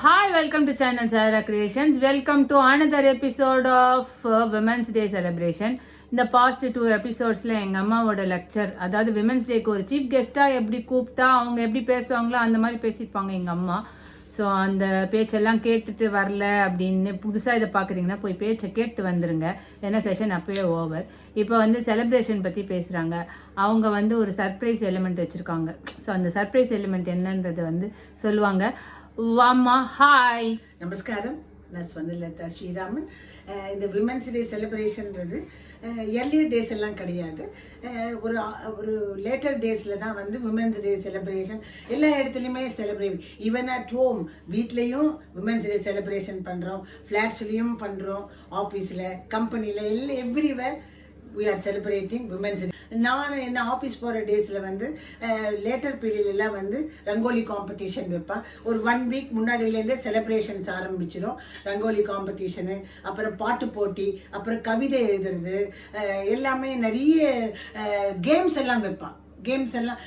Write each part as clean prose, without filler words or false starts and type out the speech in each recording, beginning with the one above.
hi, welcome to channel Sarah Creations. Welcome to another episode of Women's Day celebration. இந்த past 2 எபிசோட்ஸில் எங்கள் அம்மாவோட lecture, அதாவது women's டேக்கு ஒரு chief கெஸ்ட்டாக எப்படி கூப்பிட்டா அவங்க எப்படி பேசுவாங்களோ அந்த மாதிரி பேசியிருப்பாங்க எங்கள் அம்மா. ஸோ அந்த பேச்செல்லாம் கேட்டுட்டு வரல அப்படின்னு புதுசாக இதை பார்க்குறீங்கன்னா போய் பேச்சை கேட்டு வந்துடுங்க, ஏன்னா செஷன் அப்போயே ஓவர். இப்போ வந்து செலிப்ரேஷன் பற்றி பேசுகிறாங்க. அவங்க வந்து ஒரு சர்ப்ரைஸ் எலிமெண்ட் வச்சுருக்காங்க. ஸோ அந்த சர்ப்ரைஸ் எலிமெண்ட் என்னன்றதை வந்து சொல்லுவாங்க. வாமா, ஹாய், நமஸ்காரம். நான் ஸ்வர்ணலதா ஸ்ரீராமன். இந்த விமென்ஸ் டே செலிப்ரேஷன்றது எர்லியர் டேஸ் எல்லாம் கிடையாது. ஒரு லேட்டர் டேஸில் தான் வந்து விமென்ஸ் டே செலிப்ரேஷன் எல்லா இடத்துலையுமே செலிப்ரேட். ஈவன் அட் ஹோம், வீட்லேயும் விமென்ஸ் டே செலிப்ரேஷன் பண்ணுறோம், ஃப்ளாட்ஸ்லேயும் பண்ணுறோம், ஆஃபீஸில், கம்பெனியில், everywhere we are celebrating women's day. நான் என்ன ஆஃபீஸ் போகிற டேஸில் வந்து லேட்டர் பீரியட்லாம் வந்து ரங்கோலி காம்படிஷன் வைப்பேன். ஒரு 1 வீக் முன்னாடியிலேருந்தே செலிப்ரேஷன்ஸ் ஆரம்பிச்சிடும். ரங்கோலி காம்படிஷனு, அப்புறம் பாட்டு போட்டி, அப்புறம் கவிதை எழுதுறது, எல்லாமே நிறைய கேம்ஸ் எல்லாம் வைப்பான். கேம்ஸ் எல்லாம்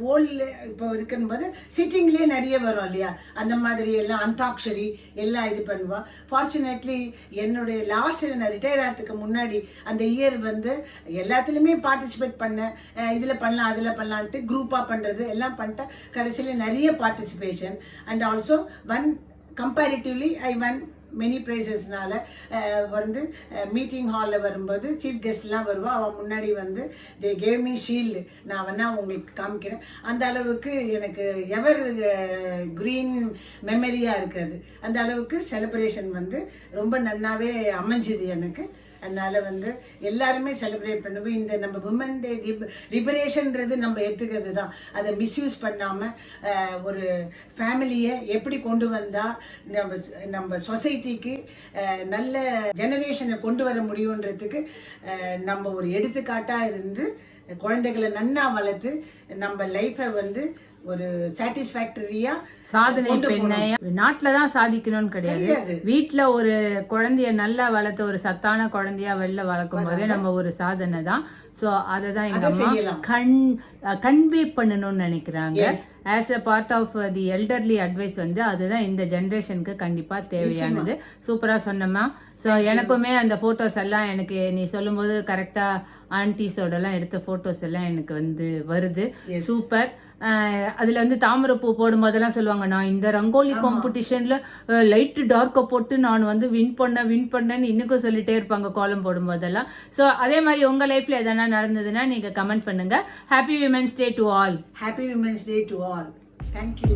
ஓல்டில் இப்போ இருக்கும்போது சிட்டிங்லேயே நிறைய வரும் இல்லையா, அந்த மாதிரி எல்லாம் அந்தாக்ஷரி எல்லாம் இது பண்ணுவாள். ஃபார்ச்சுனேட்லி என்னுடைய லாஸ்ட் நான் ரிட்டையர் ஆகிறதுக்கு முன்னாடி அந்த இயர் வந்து எல்லாத்துலேயுமே பார்ட்டிசிபேட் பண்ணேன். இதில் பண்ணலாம் அதில் பண்ணலான்ட்டு குரூப்பாக பண்ணுறது எல்லாம் பண்ணிட்டேன். கடைசியில் நிறைய participation and also comparatively I won many ப்ரைஸஸ்னால வந்து மீட்டிங் ஹாலில் வரும்போது சீஃப் கெஸ்ட்லாம் வருவா. அவன் முன்னாடி வந்து தே கேவ் மீ ஷீல்டு. நான் வேணா உங்களுக்கு காமிக்கிறேன். அந்த அளவுக்கு எனக்கு எவர் க்ரீன் மெமரியாக இருக்காது. அந்த அளவுக்கு செலிப்ரேஷன் வந்து ரொம்ப நன்னாவே அமைஞ்சுது எனக்கு. அதனால் வந்து எல்லாருமே செலிப்ரேட் பண்ணுவோம். இந்த நம்ம விமன் டே லிபரேஷன்றது நம்ம எடுத்துக்கிறது தான். அதை மிஸ்யூஸ் பண்ணாமல் ஒரு ஃபேமிலியை எப்படி கொண்டு வந்தால் நம்ம சொசைட்டிக்கு நல்ல ஜெனரேஷனை கொண்டு வர முடியுன்றதுக்கு நம்ம ஒரு எடுத்துக்காட்டாக இருந்து குழந்தைகளை நன்னா வளர்த்து நம்ம லைஃப்பை வந்து ஒரு சாட்டிஸ்ஃபேக்டரியா சாதனை பெண்ணையா நாட்டில் தான் சாதிக்கணும்னு கிடையாது. வீட்டில் ஒரு குழந்தைய நல்லா வளர்த்த ஒரு சத்தான குழந்தையா வெளில வளர்க்கும் போதே நம்ம ஒரு சாதனை தான். ஸோ அதை தான் எங்கள் அம்மா கன்வே பண்ணணும்னு நினைக்கிறாங்க. As a part of the elderly advice வந்து அதுதான் இந்த ஜென்ரேஷனுக்கு கண்டிப்பாக தேவையானது. சூப்பராக சொன்னோமா. ஸோ எனக்குமே அந்த ஃபோட்டோஸ் எல்லாம் எனக்கு நீ சொல்லும்போது கரெக்டாக ஆன்டிஸோடலாம் எடுத்த ஃபோட்டோஸ் எல்லாம் எனக்கு வந்து வருது. சூப்பர். அதில் வந்து தாமரைப்பூ போடும்போதெல்லாம் சொல்லுவாங்க, நான் இந்த ரங்கோலி காம்படிஷனில் லைட்டு டார்க்கை போட்டு நான் வந்து வின் பண்ணேன்னு இன்னுக்கும் சொல்லிட்டே இருப்பாங்க கோலம் போடும்போதெல்லாம். ஸோ அதே மாதிரி உங்கள் லைஃப்பில் எதனா நடந்ததுன்னா நீங்கள் கமெண்ட் பண்ணுங்கள். Happy women's day to all. Happy women's day to all. Thank you.